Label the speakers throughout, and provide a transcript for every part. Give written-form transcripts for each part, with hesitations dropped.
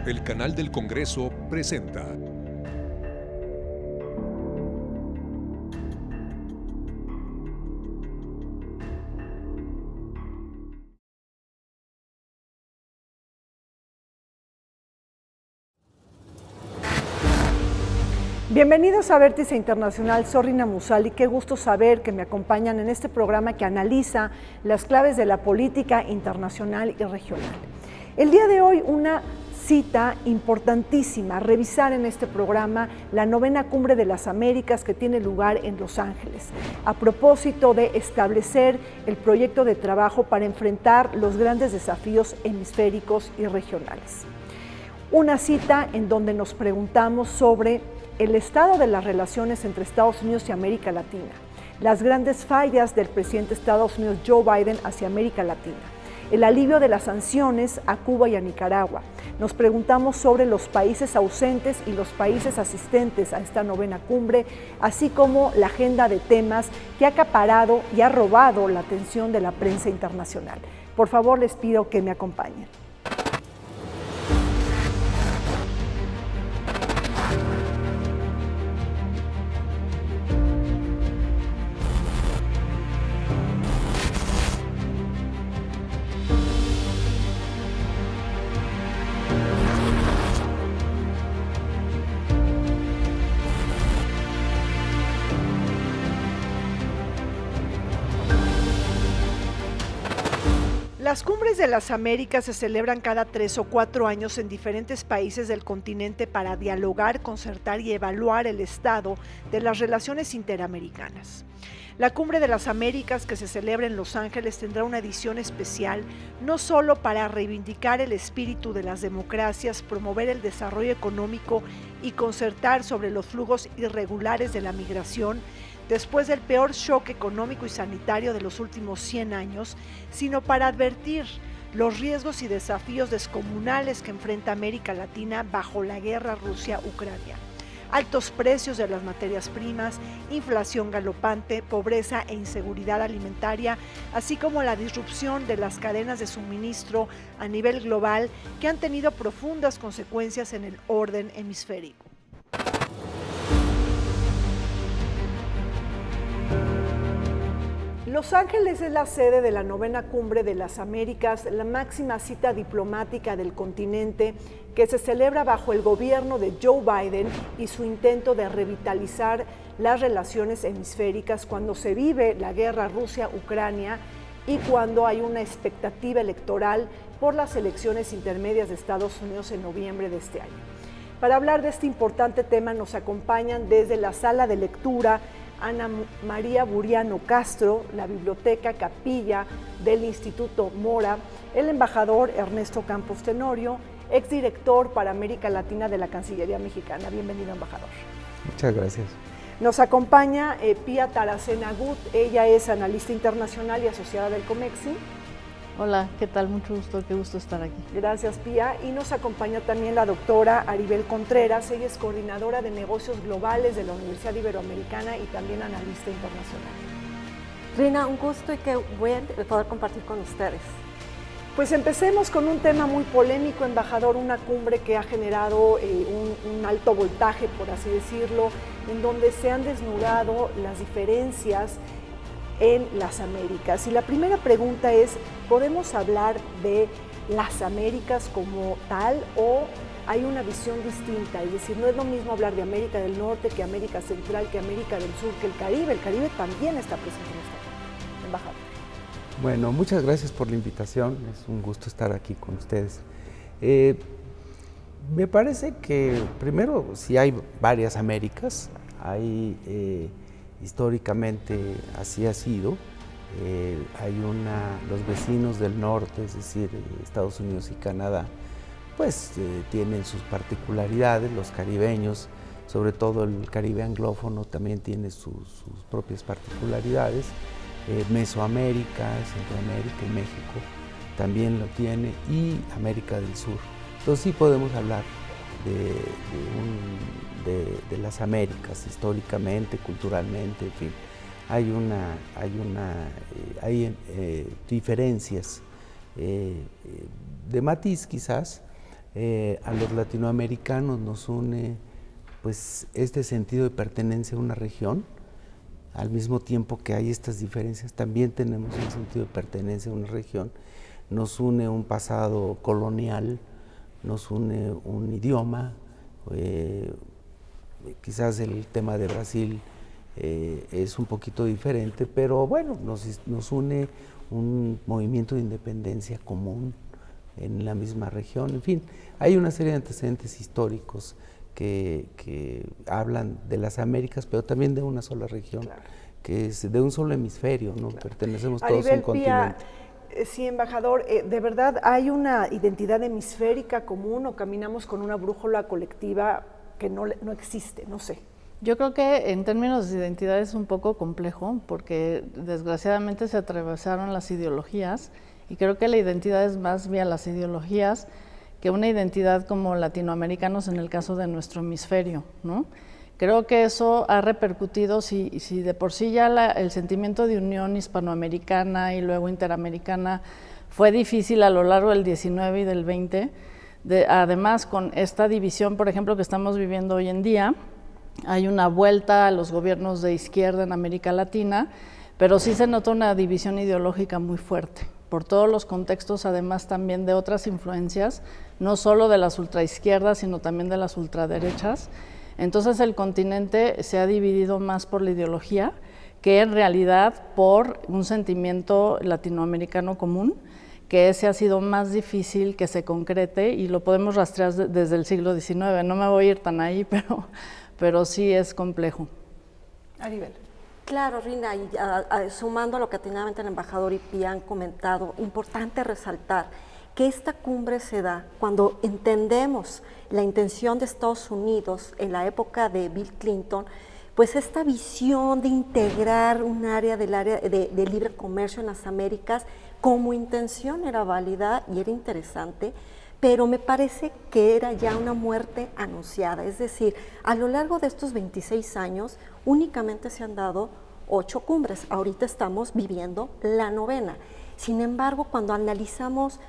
Speaker 1: El canal del Congreso presenta.
Speaker 2: Bienvenidos a Vértice Internacional, soy Rina Musali, qué gusto saber que me acompañan en este programa que analiza las claves de la política internacional y regional. El día de hoy una cita importantísima, revisar en este programa la 9ª Cumbre de las Américas que tiene lugar en Los Ángeles, a propósito de establecer el proyecto de trabajo para enfrentar los grandes desafíos hemisféricos y regionales. Una cita en donde nos preguntamos sobre el estado de las relaciones entre Estados Unidos y América Latina, las grandes fallas del presidente de Estados Unidos Joe Biden hacia América Latina, el alivio de las sanciones a Cuba y a Nicaragua. Nos preguntamos sobre los países ausentes y los países asistentes a esta 9ª cumbre, así como la agenda de temas que ha acaparado y ha robado la atención de la prensa internacional. Por favor, les pido que me acompañen. Las cumbres de las Américas se celebran cada 3 o 4 años en diferentes países del continente para dialogar, concertar y evaluar el estado de las relaciones interamericanas. La Cumbre de las Américas, que se celebra en Los Ángeles, tendrá una edición especial no solo para reivindicar el espíritu de las democracias, promover el desarrollo económico y concertar sobre los flujos irregulares de la migración, después del peor shock económico y sanitario de los últimos 100 años, sino para advertir los riesgos y desafíos descomunales que enfrenta América Latina bajo la guerra Rusia-Ucrania. Altos precios de las materias primas, inflación galopante, pobreza e inseguridad alimentaria, así como la disrupción de las cadenas de suministro a nivel global que han tenido profundas consecuencias en el orden hemisférico. Los Ángeles es la sede de la 9ª Cumbre de las Américas, la máxima cita diplomática del continente que se celebra bajo el gobierno de Joe Biden y su intento de revitalizar las relaciones hemisféricas cuando se vive la guerra Rusia-Ucrania y cuando hay una expectativa electoral por las elecciones intermedias de Estados Unidos en noviembre de este año. Para hablar de este importante tema nos acompañan desde la sala de lectura Ana María Buriano Castro, la Biblioteca Capilla del Instituto Mora, el embajador Ernesto Campos Tenorio, exdirector para América Latina de la Cancillería Mexicana. Bienvenido, embajador.
Speaker 3: Muchas gracias.
Speaker 2: Nos acompaña Pía Taracena Gut, ella es analista internacional y asociada del COMEXI.
Speaker 4: Hola, ¿qué tal? Mucho gusto, qué gusto estar aquí.
Speaker 2: Gracias, Pía. Y nos acompaña también la doctora Aribel Contreras, ella es coordinadora de negocios globales de la Universidad Iberoamericana y también analista internacional.
Speaker 5: Rina, un gusto y que voy a poder compartir con ustedes.
Speaker 2: Pues empecemos con un tema muy polémico, embajador, una cumbre que ha generado un alto voltaje, por así decirlo, en donde se han desnudado las diferencias en las Américas. Y la primera pregunta es, ¿podemos hablar de las Américas como tal o hay una visión distinta? Es decir, no es lo mismo hablar de América del Norte que América Central, que América del Sur, que el Caribe. El Caribe también está presente en esta cumbre. Embajador.
Speaker 3: Bueno, muchas gracias por la invitación, es un gusto estar aquí con ustedes. Me parece que primero sí hay varias Américas, hay históricamente así ha sido, los vecinos del norte, es decir, Estados Unidos y Canadá, pues tienen sus particularidades, los caribeños, sobre todo el Caribe anglófono también tiene sus propias particularidades, Mesoamérica, Centroamérica y México también lo tiene, y América del Sur. Entonces sí podemos hablar de las Américas, históricamente, culturalmente, en fin. Hay diferencias de matiz quizás, A los latinoamericanos nos une pues este sentido de pertenencia a una región. Al mismo tiempo que hay estas diferencias, también tenemos un sentido de pertenencia a una región. Nos une un pasado colonial, nos une un idioma, quizás el tema de Brasil es un poquito diferente, pero bueno, nos une un movimiento de independencia común en la misma región. En fin, hay una serie de antecedentes históricos que hablan de las Américas, pero también de una sola región, claro, que es de un solo hemisferio, ¿no? Claro. Pertenecemos todos a un continente.
Speaker 2: Sí, embajador, ¿de verdad hay una identidad hemisférica común o caminamos con una brújula colectiva que no existe? No sé.
Speaker 4: Yo creo que en términos de identidad es un poco complejo porque desgraciadamente se atravesaron las ideologías y creo que la identidad es más bien las ideologías que una identidad como latinoamericanos en el caso de nuestro hemisferio, ¿no? Creo que eso ha repercutido, si de por sí ya el sentimiento de unión hispanoamericana y luego interamericana fue difícil a lo largo del 19 y del 20, además con esta división, por ejemplo, que estamos viviendo hoy en día, hay una vuelta a los gobiernos de izquierda en América Latina, pero sí se nota una división ideológica muy fuerte, por todos los contextos, además también de otras influencias, no solo de las ultraizquierdas, sino también de las ultraderechas. Entonces el continente se ha dividido más por la ideología que en realidad por un sentimiento latinoamericano común, que ese ha sido más difícil que se concrete y lo podemos rastrear desde el siglo XIX. No me voy a ir tan ahí, pero sí es complejo.
Speaker 2: Aribel.
Speaker 5: Claro, Rina, y sumando a lo que atinadamente el embajador y Pía han comentado, importante resaltar que esta cumbre se da cuando entendemos la intención de Estados Unidos en la época de Bill Clinton, pues esta visión de integrar un área de libre comercio en las Américas como intención era válida y era interesante, pero me parece que era ya una muerte anunciada. Es decir, a lo largo de estos 26 años únicamente se han dado 8 cumbres. Ahorita estamos viviendo la 9ª. Sin embargo, cuando analizamos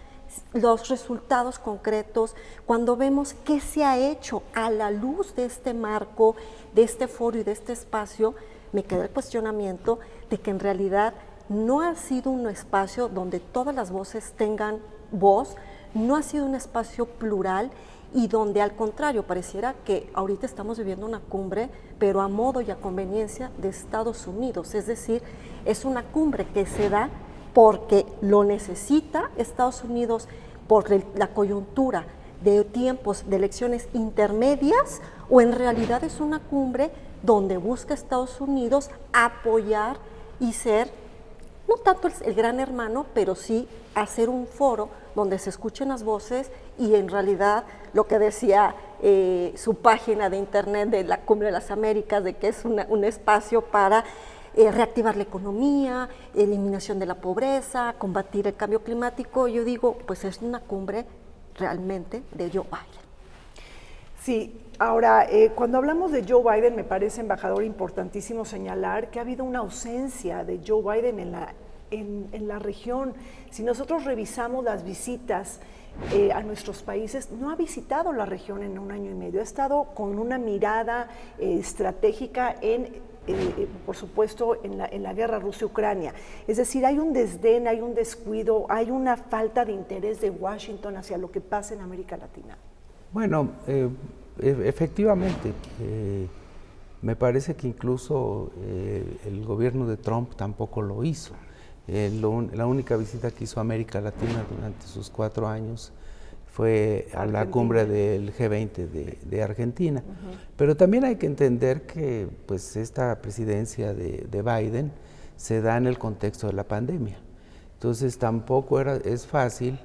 Speaker 5: los resultados concretos, cuando vemos qué se ha hecho a la luz de este marco, de este foro y de este espacio, me queda el cuestionamiento de que en realidad no ha sido un espacio donde todas las voces tengan voz, no ha sido un espacio plural y donde al contrario pareciera que ahorita estamos viviendo una cumbre, pero a modo y a conveniencia de Estados Unidos, es decir, es una cumbre que se da porque lo necesita Estados Unidos por la coyuntura de tiempos de elecciones intermedias, o en realidad es una cumbre donde busca Estados Unidos apoyar y ser, no tanto el gran hermano, pero sí hacer un foro donde se escuchen las voces y en realidad lo que decía su página de internet de la Cumbre de las Américas, de que es un espacio para reactivar la economía, eliminación de la pobreza, combatir el cambio climático. Yo digo, pues es una cumbre realmente de Joe Biden.
Speaker 2: Sí, ahora, cuando hablamos de Joe Biden, me parece, embajador, importantísimo señalar que ha habido una ausencia de Joe Biden en la región. Si nosotros revisamos las visitas a nuestros países, no ha visitado la región en 1 año y medio, ha estado con una mirada estratégica por supuesto, en la guerra Rusia-Ucrania. Es decir, hay un desdén, hay un descuido, hay una falta de interés de Washington hacia lo que pasa en América Latina.
Speaker 3: Bueno, efectivamente, me parece que incluso el gobierno de Trump tampoco lo hizo. La única visita que hizo a América Latina durante sus 4 años fue a la cumbre del G20 de Argentina. Pero también hay que entender que pues, esta presidencia de Biden se da en el contexto de la pandemia. Entonces tampoco es fácil,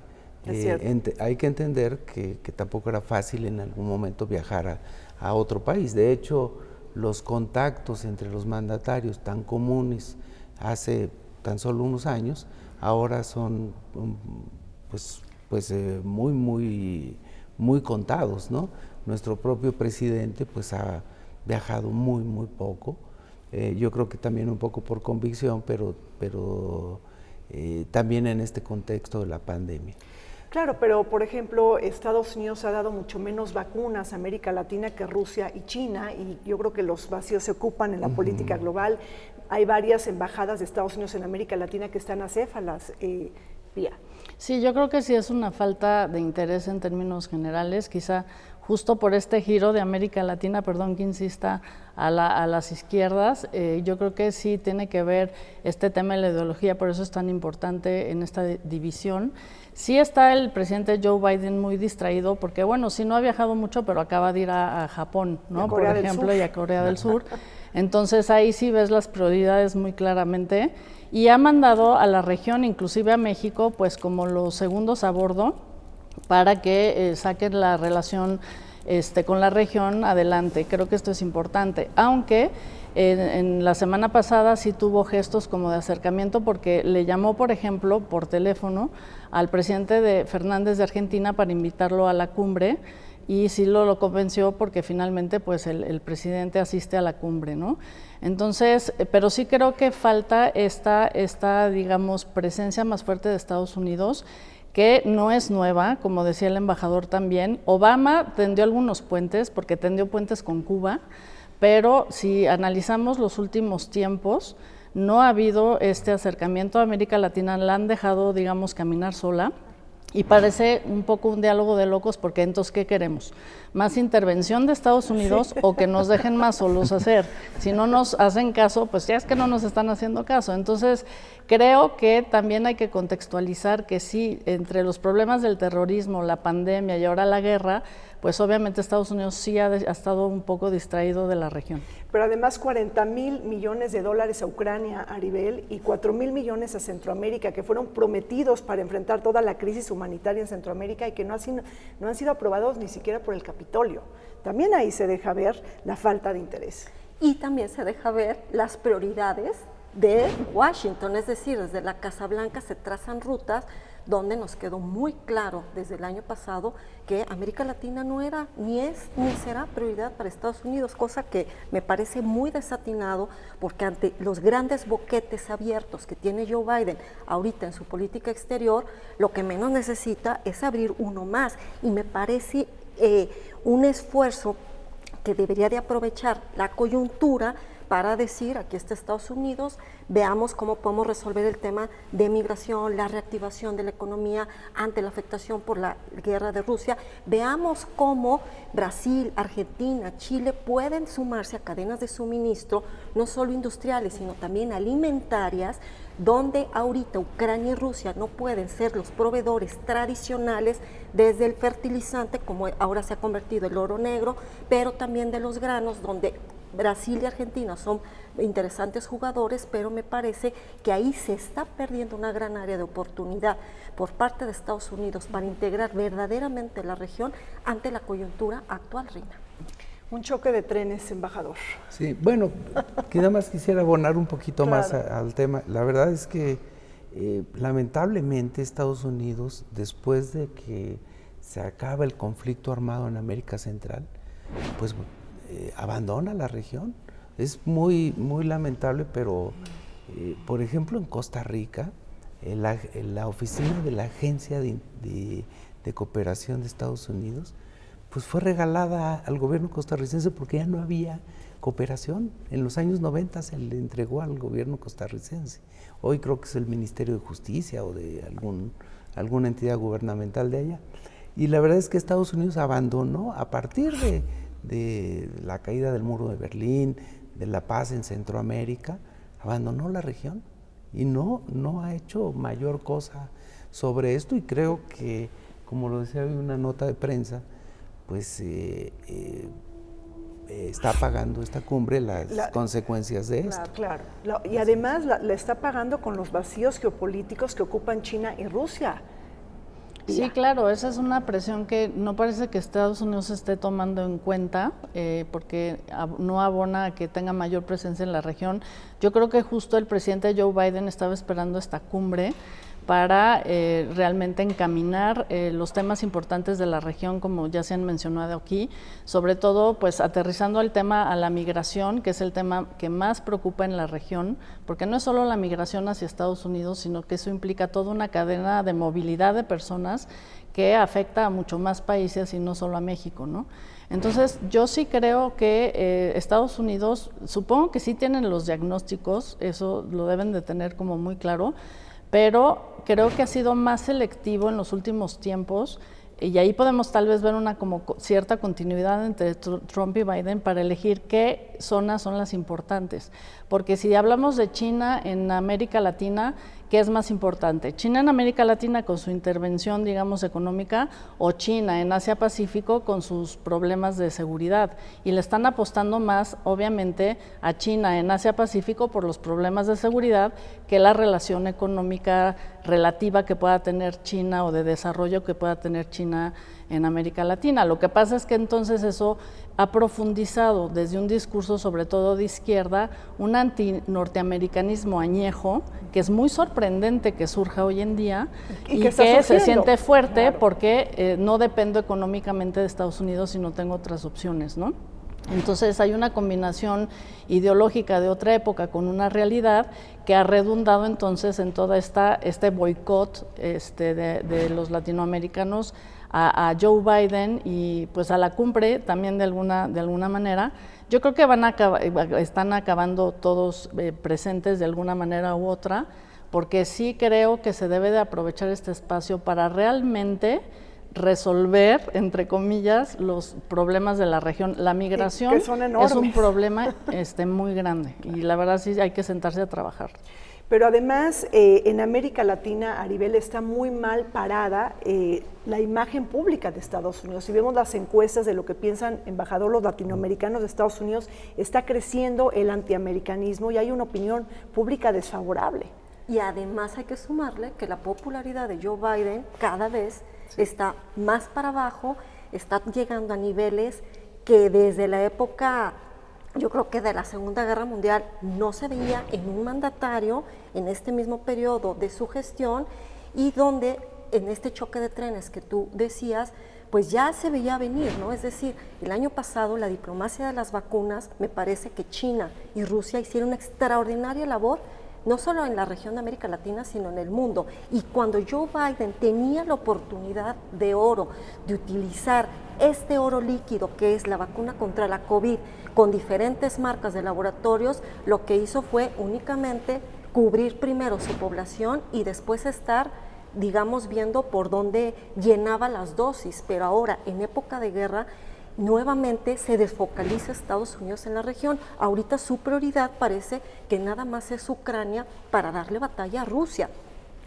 Speaker 3: hay que entender que tampoco era fácil en algún momento viajar a otro país. De hecho, los contactos entre los mandatarios tan comunes hace tan solo unos años, ahora son muy contados, ¿no? Nuestro propio presidente pues ha viajado muy poco, yo creo que también un poco por convicción, pero también en este contexto de la pandemia.
Speaker 2: Claro, pero por ejemplo, Estados Unidos ha dado mucho menos vacunas a América Latina que Rusia y China, y yo creo que los vacíos se ocupan en la política global. Hay varias embajadas de Estados Unidos en América Latina que están acéfalas, Pía.
Speaker 4: Sí, yo creo que sí es una falta de interés en términos generales, quizá justo por este giro de América Latina, perdón que insista, a las izquierdas. Yo creo que sí tiene que ver este tema de la ideología, por eso es tan importante en esta división. Sí está el presidente Joe Biden muy distraído, porque bueno, sí no ha viajado mucho, pero acaba de ir a Japón, ¿no? Por ejemplo, y a Corea del Sur. Entonces ahí sí ves las prioridades muy claramente, y ha mandado a la región, inclusive a México, pues como los segundos a bordo, para que saquen la relación con la región adelante. Creo que esto es importante, aunque en la semana pasada sí tuvo gestos como de acercamiento, porque le llamó, por ejemplo, por teléfono al presidente Fernández de Argentina para invitarlo a la cumbre, y sí lo convenció, porque finalmente pues el presidente asiste a la cumbre, ¿no? Entonces, pero sí creo que falta esta digamos, presencia más fuerte de Estados Unidos, que no es nueva, como decía el embajador también. Obama tendió algunos puentes, porque tendió puentes con Cuba, pero si analizamos los últimos tiempos, no ha habido este acercamiento a América Latina, la han dejado, digamos, caminar sola. Y parece un poco un diálogo de locos, porque entonces, ¿qué queremos? ¿Más intervención de Estados Unidos o que nos dejen más solos hacer? Si no nos hacen caso, pues ya es que no nos están haciendo caso. Entonces, creo que también hay que contextualizar que sí, entre los problemas del terrorismo, la pandemia y ahora la guerra, pues obviamente Estados Unidos sí ha estado un poco distraído de la región.
Speaker 2: Pero además 40,000 millones de dólares a Ucrania, Aribel, y 4,000 millones a Centroamérica, que fueron prometidos para enfrentar toda la crisis humanitaria en Centroamérica y que no han sido aprobados ni siquiera por el Capitolio. También ahí se deja ver la falta de interés.
Speaker 5: Y también se deja ver las prioridades de Washington, es decir, desde la Casa Blanca se trazan rutas donde nos quedó muy claro desde el año pasado que América Latina no era, ni es, ni será prioridad para Estados Unidos, cosa que me parece muy desatinado, porque ante los grandes boquetes abiertos que tiene Joe Biden ahorita en su política exterior, lo que menos necesita es abrir uno más, y me parece un esfuerzo que debería de aprovechar la coyuntura para decir, aquí está Estados Unidos, veamos cómo podemos resolver el tema de migración, la reactivación de la economía ante la afectación por la guerra de Rusia, veamos cómo Brasil, Argentina, Chile pueden sumarse a cadenas de suministro, no solo industriales, sino también alimentarias, donde ahorita Ucrania y Rusia no pueden ser los proveedores tradicionales desde el fertilizante, como ahora se ha convertido el oro negro, pero también de los granos, donde Brasil y Argentina son interesantes jugadores, pero me parece que ahí se está perdiendo una gran área de oportunidad por parte de Estados Unidos para integrar verdaderamente la región ante la coyuntura actual, Rina.
Speaker 2: Un choque de trenes, embajador.
Speaker 3: Sí, bueno, que nada más quisiera abonar un poquito más al tema. La verdad es que lamentablemente Estados Unidos, después de que se acaba el conflicto armado en América Central, pues abandona la región. Es muy lamentable, pero por ejemplo en Costa Rica, la oficina de la Agencia de Cooperación de Estados Unidos, pues fue regalada al gobierno costarricense porque ya no había cooperación. En los años 90 se le entregó al gobierno costarricense. Hoy creo que es el Ministerio de Justicia o de alguna entidad gubernamental de allá. Y la verdad es que Estados Unidos abandonó, a partir de la caída del muro de Berlín, de la paz en Centroamérica, abandonó la región y no ha hecho mayor cosa sobre esto, y creo que, como lo decía hoy en una nota de prensa, pues está pagando esta cumbre las consecuencias de esto.
Speaker 2: Claro. Y además la está pagando con los vacíos geopolíticos que ocupan China y Rusia.
Speaker 4: Sí, claro, esa es una presión que no parece que Estados Unidos esté tomando en cuenta, porque no abona a que tenga mayor presencia en la región. Yo creo que justo el presidente Joe Biden estaba esperando esta cumbre para realmente encaminar los temas importantes de la región, como ya se han mencionado aquí, sobre todo pues aterrizando el tema a la migración, que es el tema que más preocupa en la región, porque no es solo la migración hacia Estados Unidos, sino que eso implica toda una cadena de movilidad de personas que afecta a mucho más países y no solo a México, ¿no? Entonces, yo sí creo que Estados Unidos, supongo que sí tienen los diagnósticos, eso lo deben de tener como muy claro, pero creo que ha sido más selectivo en los últimos tiempos y ahí podemos tal vez ver una como cierta continuidad entre Trump y Biden para elegir qué zonas son las importantes. Porque si hablamos de China en América Latina, ¿qué es más importante? ¿China en América Latina con su intervención, digamos, económica, o China en Asia-Pacífico con sus problemas de seguridad? Y le están apostando más, obviamente, a China en Asia-Pacífico por los problemas de seguridad que la relación económica relativa que pueda tener China o de desarrollo que pueda tener China en América Latina. Lo que pasa es que entonces eso ha profundizado desde un discurso, sobre todo de izquierda, un anti-norteamericanismo añejo, que es muy sorprendente que surja hoy en día y que se siente fuerte, claro, porque no dependo económicamente de Estados Unidos y no tengo otras opciones, ¿no? Entonces hay una combinación ideológica de otra época con una realidad que ha redundado entonces en toda este boicot de los latinoamericanos a Joe Biden y pues a la cumbre también de alguna manera. Yo creo que están acabando todos presentes de alguna manera u otra, porque sí creo que se debe de aprovechar este espacio para realmente resolver, entre comillas, los problemas de la región. La migración es un problema muy grande y la verdad sí hay que sentarse a trabajar.
Speaker 2: Pero además, en América Latina, Aribel, está muy mal parada la imagen pública de Estados Unidos. Si vemos las encuestas de lo que piensan, embajador, los latinoamericanos de Estados Unidos, está creciendo el antiamericanismo y hay una opinión pública desfavorable.
Speaker 5: Y además hay que sumarle que la popularidad de Joe Biden cada vez está más para abajo, está llegando a niveles que desde la época, yo creo que de la Segunda Guerra Mundial, no se veía en un mandatario en este mismo periodo de su gestión y donde en este choque de trenes que tú decías, pues ya se veía venir, ¿no? Es decir, el año pasado la diplomacia de las vacunas, me parece que China y Rusia hicieron una extraordinaria labor, no solo en la región de América Latina, sino en el mundo. Y cuando Joe Biden tenía la oportunidad de oro, de utilizar este oro líquido que es la vacuna contra la COVID, con diferentes marcas de laboratorios, lo que hizo fue únicamente cubrir primero su población y después estar, digamos, viendo por dónde llenaba las dosis. Pero ahora, en época de guerra, nuevamente se desfocaliza Estados Unidos en la región. Ahorita su prioridad parece que nada más es Ucrania para darle batalla a Rusia.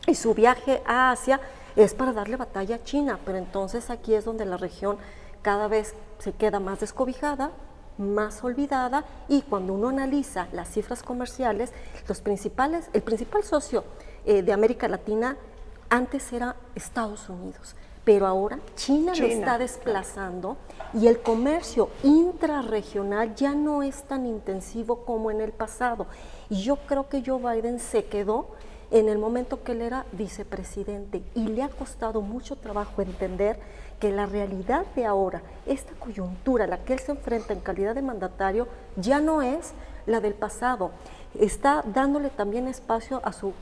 Speaker 5: Y su viaje a Asia es para darle batalla a China. Pero entonces aquí es donde la región cada vez se queda más descobijada, más olvidada, y cuando uno analiza las cifras comerciales, el principal socio de América Latina antes era Estados Unidos, pero ahora China lo está desplazando, claro, y el comercio intrarregional ya no es tan intensivo como en el pasado. Y yo creo que Joe Biden se quedó en el momento que él era vicepresidente y le ha costado mucho trabajo entender que la realidad de ahora, esta coyuntura a la que él se enfrenta en calidad de mandatario, ya no es la del pasado. Está dándole también espacio a su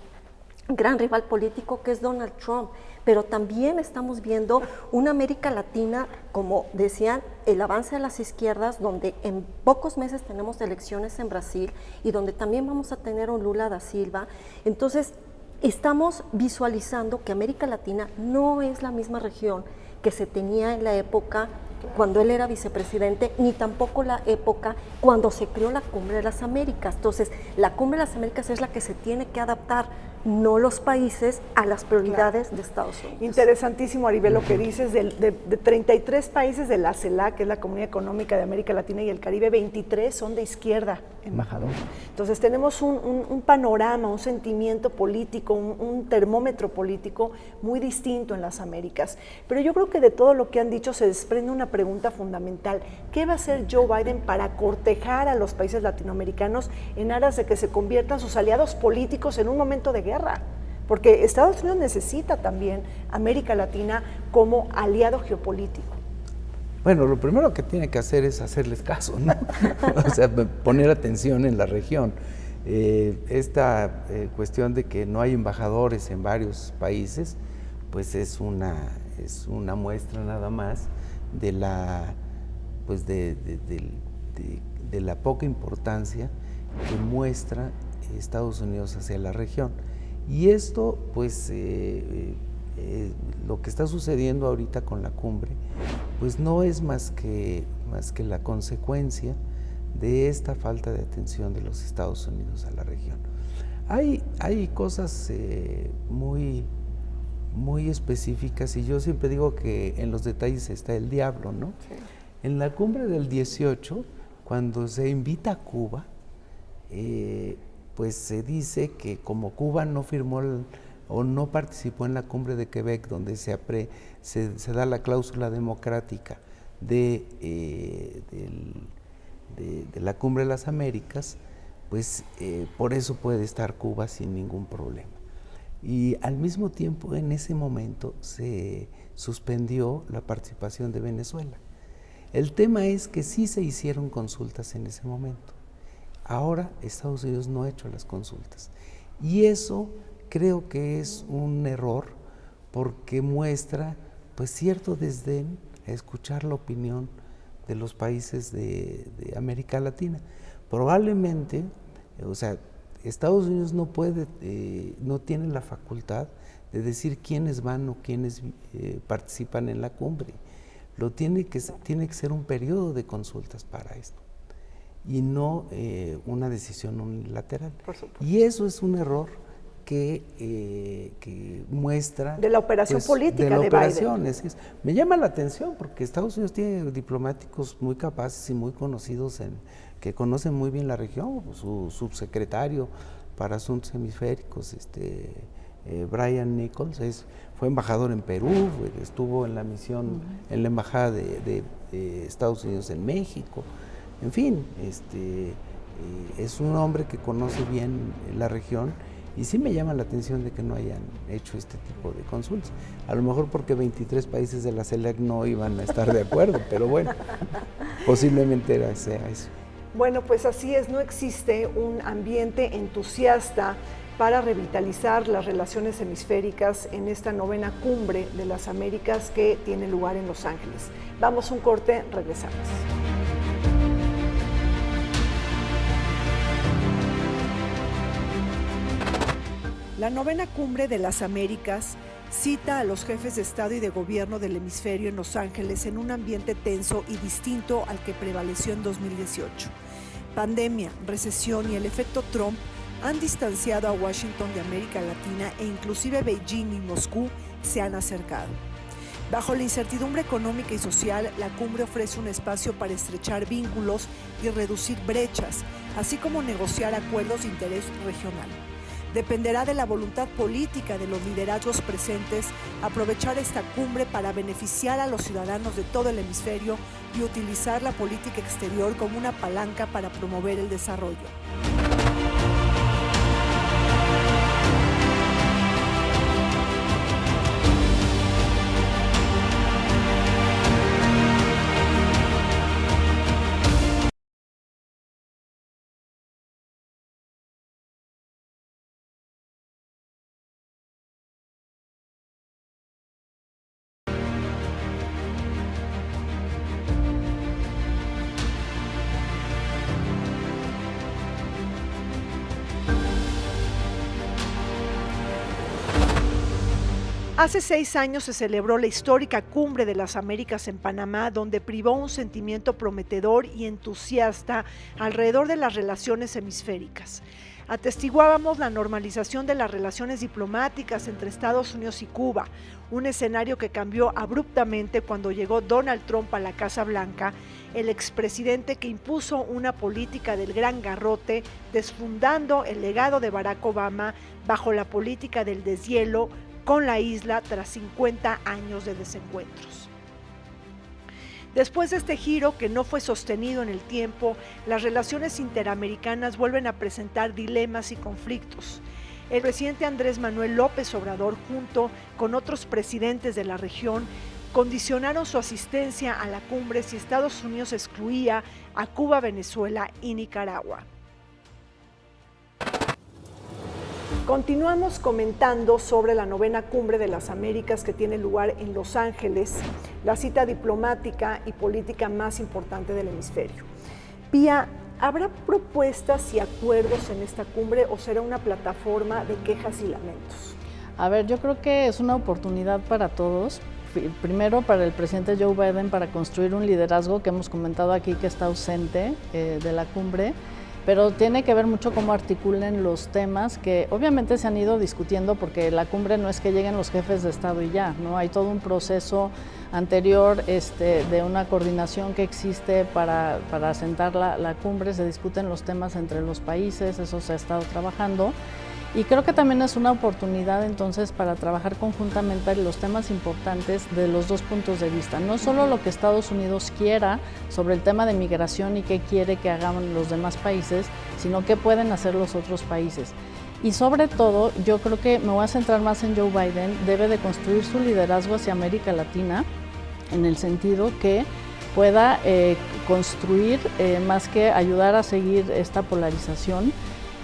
Speaker 5: gran rival político que es Donald Trump, pero también estamos viendo una América Latina, como decían, el avance de las izquierdas, donde en pocos meses tenemos elecciones en Brasil y donde también vamos a tener un Lula da Silva. Entonces, estamos visualizando que América Latina no es la misma región que se tenía en la época cuando él era vicepresidente, ni tampoco la época cuando se creó la Cumbre de las Américas. Entonces, la Cumbre de las Américas es la que se tiene que adaptar, no los países, a las prioridades de Estados Unidos.
Speaker 2: Interesantísimo, Aribel, lo que dices de 33 países de la CELAC, que es la Comunidad Económica de América Latina y el Caribe, 23 son de izquierda, embajador. Entonces tenemos un panorama, un sentimiento político, un termómetro político muy distinto en las Américas. Pero yo creo que de todo lo que han dicho se desprende una pregunta fundamental. ¿Qué va a hacer Joe Biden para cortejar a los países latinoamericanos en aras de que se conviertan sus aliados políticos en un momento de guerra? porque Estados Unidos necesita también América Latina como aliado geopolítico.
Speaker 3: Bueno, lo primero que tiene que hacer es hacerles caso, ¿no? O sea, poner atención en la región. Esta cuestión de que no hay embajadores en varios países, pues es una muestra nada más de la, pues de la poca importancia que muestra Estados Unidos hacia la región. Y esto, pues, lo que está sucediendo ahorita con la cumbre, pues no es más que la consecuencia de esta falta de atención de los Estados Unidos a la región. Hay cosas muy específicas, y yo siempre digo que en los detalles está el diablo, ¿no? Sí. En la cumbre del 18, cuando se invita a Cuba, pues se dice que como Cuba no firmó o no participó en la cumbre de Quebec, donde se da la cláusula democrática de la cumbre de las Américas, pues por eso puede estar Cuba sin ningún problema. Y al mismo tiempo, en ese momento, se suspendió la participación de Venezuela. El tema es que sí se hicieron consultas en ese momento. Ahora Estados Unidos no ha hecho las consultas. Y eso creo que es un error, porque muestra pues cierto desdén a escuchar la opinión de los países de América Latina. Probablemente, o sea, Estados Unidos no tiene la facultad de decir quiénes van o quiénes participan en la cumbre. Tiene que ser un periodo de consultas para esto, y no una decisión unilateral. Y eso es un error que muestra
Speaker 2: de la operación política
Speaker 3: de la
Speaker 2: de
Speaker 3: operación.
Speaker 2: Biden.
Speaker 3: Me llama la atención porque Estados Unidos tiene diplomáticos muy capaces y muy conocidos que conocen muy bien la región. Su subsecretario para Asuntos Hemisféricos, Brian Nichols, fue embajador en Perú, estuvo en la misión, en la embajada de Estados Unidos en México. En fin, es un hombre que conoce bien la región, y sí me llama la atención de que no hayan hecho este tipo de consultas. A lo mejor porque 23 países de la CELAC no iban a estar de acuerdo, pero bueno, posiblemente sea eso.
Speaker 2: Bueno, pues así es, no existe un ambiente entusiasta para revitalizar las relaciones hemisféricas en esta 9ª cumbre de las Américas que tiene lugar en Los Ángeles. Vamos a un corte, regresamos. La 9ª cumbre de las Américas cita a los jefes de Estado y de Gobierno del hemisferio en Los Ángeles en un ambiente tenso y distinto al que prevaleció en 2018. Pandemia, recesión y el efecto Trump han distanciado a Washington de América Latina, e inclusive Beijing y Moscú se han acercado. Bajo la incertidumbre económica y social, la cumbre ofrece un espacio para estrechar vínculos y reducir brechas, así como negociar acuerdos de interés regional. Dependerá de la voluntad política de los liderazgos presentes aprovechar esta cumbre para beneficiar a los ciudadanos de todo el hemisferio y utilizar la política exterior como una palanca para promover el desarrollo. Hace 6 años se celebró la histórica Cumbre de las Américas en Panamá, donde privó un sentimiento prometedor y entusiasta alrededor de las relaciones hemisféricas. Atestiguábamos la normalización de las relaciones diplomáticas entre Estados Unidos y Cuba, un escenario que cambió abruptamente cuando llegó Donald Trump a la Casa Blanca, el expresidente que impuso una política del gran garrote, desfundando el legado de Barack Obama bajo la política del deshielo con la isla tras 50 años de desencuentros. Después de este giro que no fue sostenido en el tiempo, las relaciones interamericanas vuelven a presentar dilemas y conflictos. el presidente Andrés Manuel López Obrador, junto con otros presidentes de la región, condicionaron su asistencia a la cumbre si Estados Unidos excluía a Cuba, Venezuela y Nicaragua. Continuamos comentando sobre la 9ª Cumbre de las Américas que tiene lugar en Los Ángeles, la cita diplomática y política más importante del hemisferio. Pía, ¿habrá propuestas y acuerdos en esta cumbre o será una plataforma de quejas y lamentos?
Speaker 4: A ver, yo creo que es una oportunidad para todos. Primero para el presidente Joe Biden para construir un liderazgo que hemos comentado aquí que está ausente de la cumbre, pero tiene que ver mucho cómo articulen los temas que obviamente se han ido discutiendo porque la cumbre no es que lleguen los jefes de Estado y ya, ¿no? Hay todo un proceso anterior de una coordinación que existe para asentar la cumbre, se discuten los temas entre los países, eso se ha estado trabajando. Y creo que también es una oportunidad entonces para trabajar conjuntamente los temas importantes de los dos puntos de vista. No solo lo que Estados Unidos quiera sobre el tema de migración y qué quiere que hagan los demás países, sino qué pueden hacer los otros países. Y sobre todo, yo creo que me voy a centrar más en Joe Biden, debe de construir su liderazgo hacia América Latina, en el sentido que pueda construir, más que ayudar a seguir esta polarización,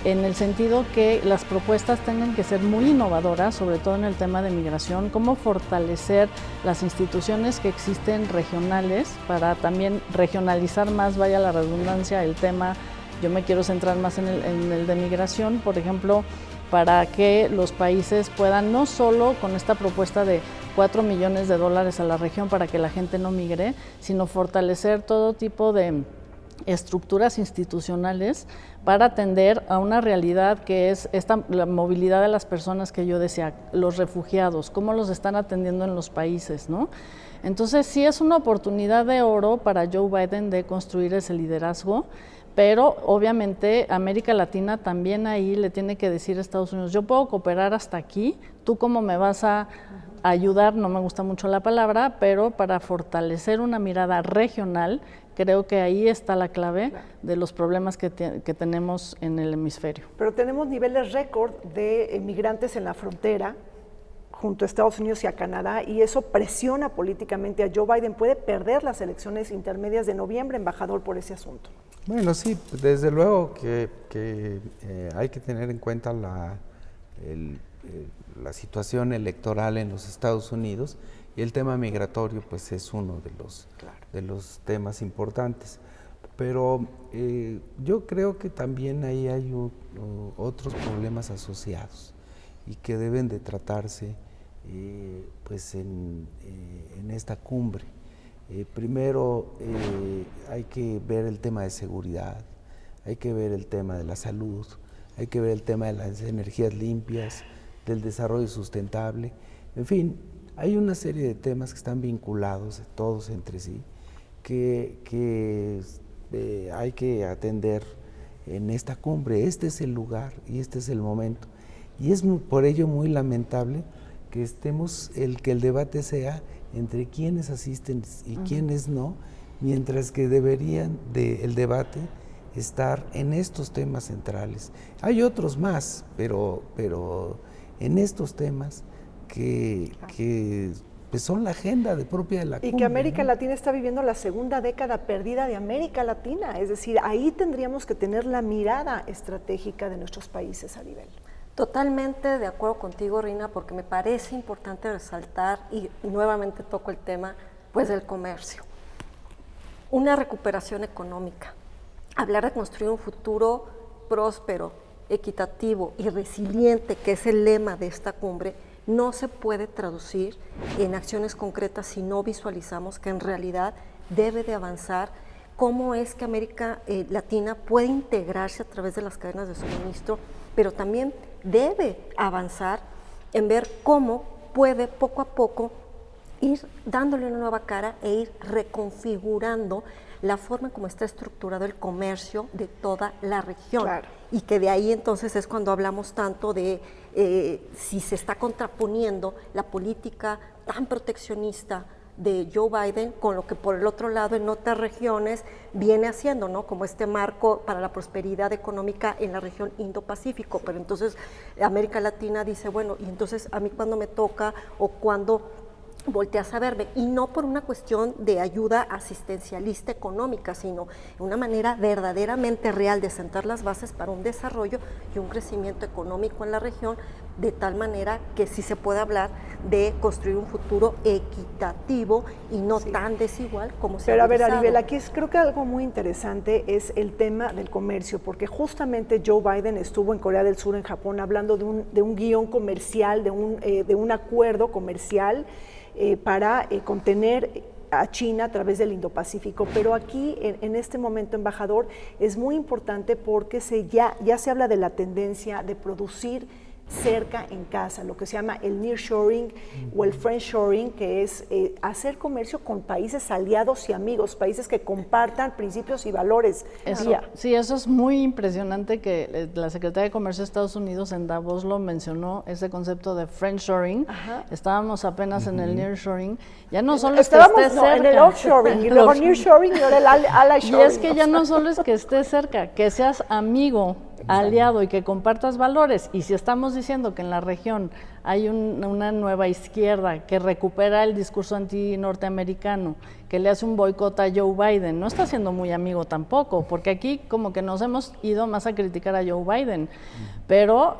Speaker 4: en el sentido que las propuestas tengan que ser muy innovadoras, sobre todo en el tema de migración, cómo fortalecer las instituciones que existen regionales para también regionalizar más, vaya la redundancia, el tema. Yo me quiero centrar más en el de migración, por ejemplo, para que los países puedan, no solo con esta propuesta de $4 millones a la región para que la gente no migre, sino fortalecer todo tipo de estructuras institucionales para atender a una realidad que es la movilidad de las personas que yo decía, los refugiados, cómo los están atendiendo en los países, ¿no? Entonces sí es una oportunidad de oro para Joe Biden de construir ese liderazgo, pero obviamente América Latina también ahí le tiene que decir a Estados Unidos, yo puedo cooperar hasta aquí, tú cómo me vas a ayudar, no me gusta mucho la palabra, pero para fortalecer una mirada regional, creo que ahí está la clave de los problemas que tenemos en el hemisferio.
Speaker 2: Pero tenemos niveles récord de migrantes en la frontera junto a Estados Unidos y a Canadá, y eso presiona políticamente a Joe Biden. ¿Puede perder las elecciones intermedias de noviembre, embajador, por ese asunto?
Speaker 3: Bueno, sí, desde luego que hay que tener en cuenta la situación electoral en los Estados Unidos, y el tema migratorio pues es uno de los temas importantes. Pero yo creo que también ahí hay otros problemas asociados y que deben de tratarse pues en esta cumbre. Primero hay que ver el tema de seguridad, hay que ver el tema de la salud, hay que ver el tema de las energías limpias, del desarrollo sustentable, en fin, hay una serie de temas que están vinculados todos entre sí, que hay que atender en esta cumbre. Este es el lugar y este es el momento. Y es por ello muy lamentable que que el debate sea entre quienes asisten y quienes no, mientras que deberían el debate estar en estos temas centrales. Hay otros más, pero en estos temas que pues son la agenda propia de la cumbre.
Speaker 2: Y que América Latina está viviendo la segunda década perdida de América Latina, es decir, ahí tendríamos que tener la mirada estratégica de nuestros países a nivel.
Speaker 5: Totalmente de acuerdo contigo, Rina, porque me parece importante resaltar, y nuevamente toco el tema pues del comercio. Una recuperación económica, hablar de construir un futuro próspero, equitativo y resiliente, que es el lema de esta cumbre, no se puede traducir en acciones concretas si no visualizamos que en realidad debe de avanzar cómo es que América Latina puede integrarse a través de las cadenas de suministro, pero también debe avanzar en ver cómo puede poco a poco ir dándole una nueva cara e ir reconfigurando la forma como está estructurado el comercio de toda la región.
Speaker 2: Claro.
Speaker 5: Y que de ahí entonces es cuando hablamos tanto de si se está contraponiendo la política tan proteccionista de Joe Biden con lo que por el otro lado en otras regiones viene haciendo, ¿no? Como este marco para la prosperidad económica en la región Indo-Pacífico. Pero entonces América Latina dice, bueno, y entonces a mí cuando me toca o cuando volteas a verme, y no por una cuestión de ayuda asistencialista económica, sino una manera verdaderamente real de sentar las bases para un desarrollo y un crecimiento económico en la región, de tal manera que sí se puede hablar de construir un futuro equitativo y no tan desigual como se ha
Speaker 2: Pero a ver,
Speaker 5: realizado.
Speaker 2: Aribel, aquí creo que algo muy interesante es el tema del comercio, porque justamente Joe Biden estuvo en Corea del Sur, en Japón, hablando de un guión comercial, de un acuerdo comercial para contener a China a través del Indo-Pacífico, pero aquí en este momento, embajador, es muy importante porque ya se habla de la tendencia de producir cerca en casa, lo que se llama el nearshoring o el friendshoring, que es hacer comercio con países aliados y amigos, países que compartan principios y valores.
Speaker 4: Sí, eso es muy impresionante que la Secretaría de Comercio de Estados Unidos en Davos lo mencionó, ese concepto de friendshoring. Estábamos apenas en el nearshoring. Ya no solo es que esté cerca,
Speaker 2: en el offshoring, y luego nearshoring y ahora el allishoring.
Speaker 4: Y es que ya no solo es que estés cerca, que seas amigo, aliado y que compartas valores. Y si estamos diciendo que en la región hay una nueva izquierda que recupera el discurso anti-norteamericano, que le hace un boicot a Joe Biden, no está siendo muy amigo tampoco, porque aquí como que nos hemos ido más a criticar a Joe Biden, pero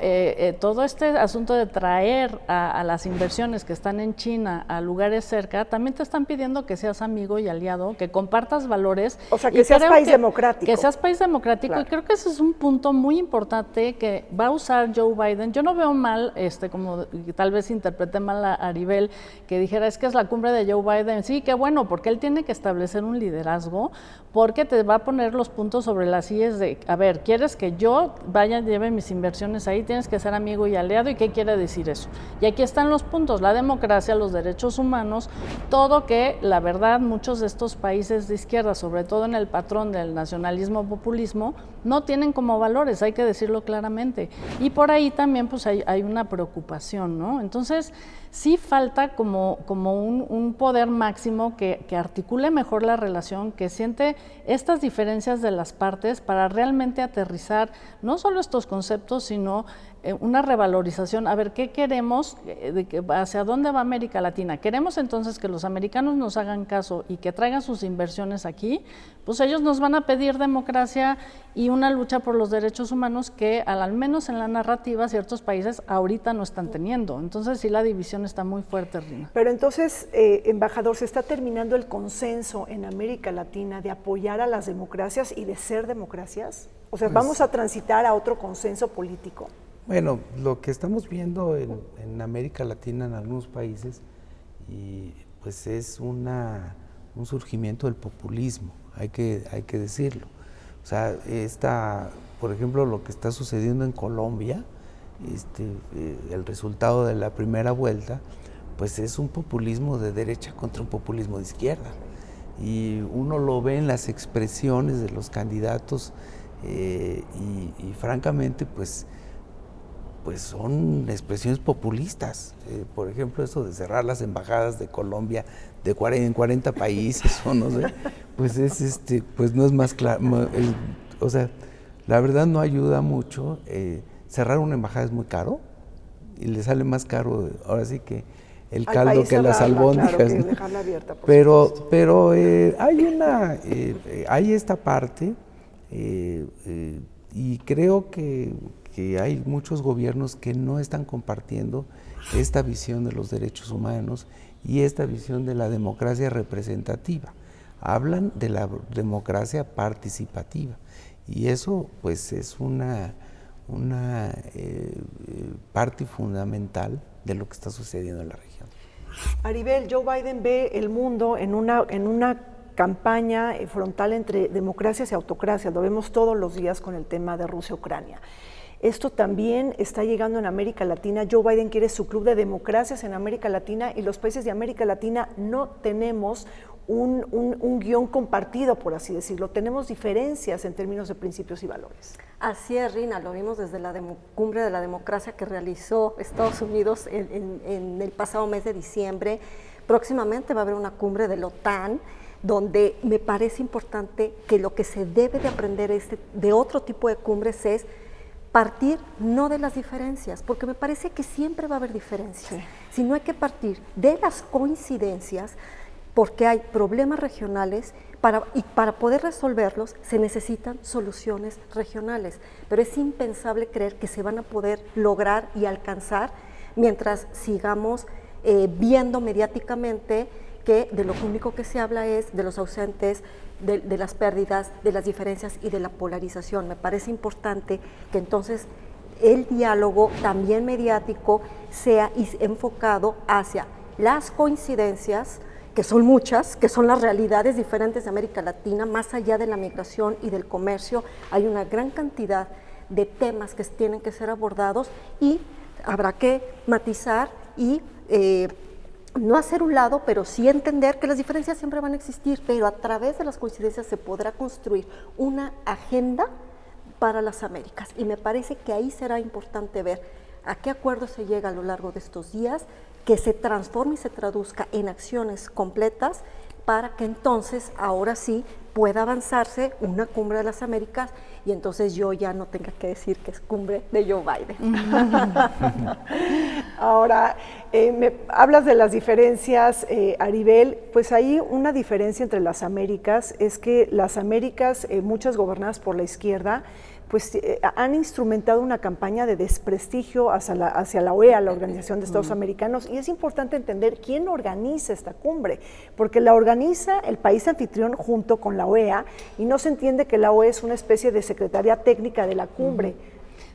Speaker 4: todo este asunto de traer a las inversiones que están en China a lugares cerca, también te están pidiendo que seas amigo y aliado, que compartas valores.
Speaker 2: O sea, que seas país democrático.
Speaker 4: Que seas país democrático, claro. Y creo que ese es un punto muy importante que va a usar Joe Biden. Yo no veo mal, como tal vez interpreté mal a Aribel, que dijera, es que es la cumbre de Joe Biden. Sí, qué bueno, porque él tiene que establecer un liderazgo, porque te va a poner los puntos sobre las IES de, a ver, ¿quieres que yo vaya y lleve mis inversiones ahí? Tienes que ser amigo y aliado. ¿Y qué quiere decir eso? Y aquí están los puntos, la democracia, los derechos humanos, todo que, la verdad, muchos de estos países de izquierda, sobre todo en el patrón del nacionalismo, populismo, no tienen como valores, hay que decirlo claramente. Y por ahí también pues hay una preocupación, ¿no? Entonces, sí falta como un poder máximo que articule mejor la relación, que siente estas diferencias de las partes para realmente aterrizar no solo estos conceptos, sino una revalorización, a ver, ¿qué queremos? ¿Hacia dónde va América Latina? ¿Queremos entonces que los americanos nos hagan caso y que traigan sus inversiones aquí? Pues ellos nos van a pedir democracia y una lucha por los derechos humanos que al menos en la narrativa ciertos países ahorita no están teniendo. Entonces sí, la división está muy fuerte, Rina.
Speaker 2: Pero entonces, embajador, ¿se está terminando el consenso en América Latina de apoyar a las democracias y de ser democracias? O sea, ¿vamos a transitar a otro consenso político?
Speaker 3: Bueno, lo que estamos viendo en América Latina, en algunos países, pues es un surgimiento del populismo, hay que decirlo. O sea, por ejemplo, lo que está sucediendo en Colombia, el resultado de la primera vuelta, pues es un populismo de derecha contra un populismo de izquierda. Y uno lo ve en las expresiones de los candidatos y francamente, pues son expresiones populistas. Por ejemplo, eso de cerrar las embajadas de Colombia en 40 países, o no sé, pues pues no es más claro. O sea, la verdad no ayuda mucho. Cerrar una embajada es muy caro y le sale más caro, ahora sí que el caldo que las albóndigas. Claro, que dejarla abierta, pero hay esta parte y creo que hay muchos gobiernos que no están compartiendo esta visión de los derechos humanos y esta visión de la democracia representativa. Hablan de la democracia participativa y eso pues es una parte fundamental de lo que está sucediendo en la región.
Speaker 2: Aribel, Joe Biden ve el mundo en una campaña frontal entre democracias y autocracias. Lo vemos todos los días con el tema de Rusia-Ucrania. Esto también está llegando en América Latina. Joe Biden quiere su club de democracias en América Latina y los países de América Latina no tenemos un guión compartido, por así decirlo. Tenemos diferencias en términos de principios y valores.
Speaker 5: Así es, Rina, lo vimos desde la cumbre de la democracia que realizó Estados Unidos en el pasado mes de diciembre. Próximamente va a haber una cumbre de la OTAN, donde me parece importante que lo que se debe de aprender de otro tipo de cumbres es partir no de las diferencias, porque me parece que siempre va a haber diferencias, sino hay que partir de las coincidencias, porque hay problemas regionales y para poder resolverlos se necesitan soluciones regionales, pero es impensable creer que se van a poder lograr y alcanzar mientras sigamos viendo mediáticamente que de lo único que se habla es de los ausentes, de las pérdidas, de las diferencias y de la polarización. Me parece importante que entonces el diálogo también mediático sea enfocado hacia las coincidencias, que son muchas, que son las realidades diferentes de América Latina, más allá de la migración y del comercio, hay una gran cantidad de temas que tienen que ser abordados y habrá que matizar y no hacer un lado, pero sí entender que las diferencias siempre van a existir, pero a través de las coincidencias se podrá construir una agenda para las Américas. Y me parece que ahí será importante ver a qué acuerdo se llega a lo largo de estos días, que se transforme y se traduzca en acciones completas para que entonces, ahora sí, pueda avanzarse una cumbre de las Américas y entonces yo ya no tenga que decir que es cumbre de Joe Biden.
Speaker 2: Ahora, hablas de las diferencias, Aribel, pues hay una diferencia entre las Américas, es que las Américas, muchas gobernadas por la izquierda, pues han instrumentado una campaña de desprestigio hacia la OEA, la Organización de Estados Americanos, y es importante entender quién organiza esta cumbre, porque la organiza el país anfitrión junto con la OEA, y no se entiende que la OEA es una especie de secretaría técnica de la cumbre.